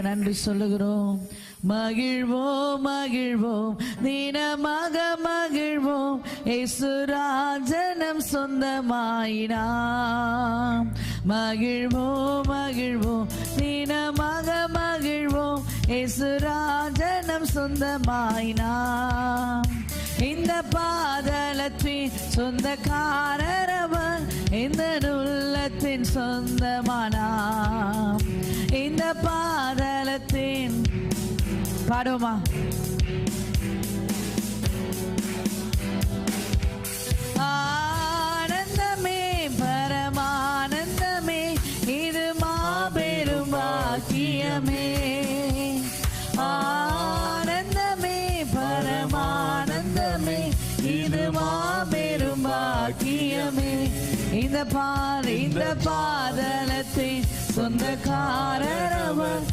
நன்றி சொல்லுகிறோம். மகிழ்வோம் மகிழ்வோம் தினமாக மகிழ்வோம், இயேசுராஜனம் சொந்தமாயினாம். மகிழ்வோம் மகிழ்வோம் தினமாக மகிழ்வோம், இயேசுராஜனம் சொந்தமாயினாம். இந்த பாதலத்தின் சொந்தக்காரரவர், இந்த உள்ளத்தின் சொந்தமானாம். இந்த பாதலத்தின் பாடுமா ஆனந்தமே பரமானந்தமே, இது மாபெரும் பாக்கியமே. ஆனந்தமே பரமானந்தமே, இது மாபெரும் பாக்கியமே. இந்த பாதலத்தை சொந்தக்காரரவர்,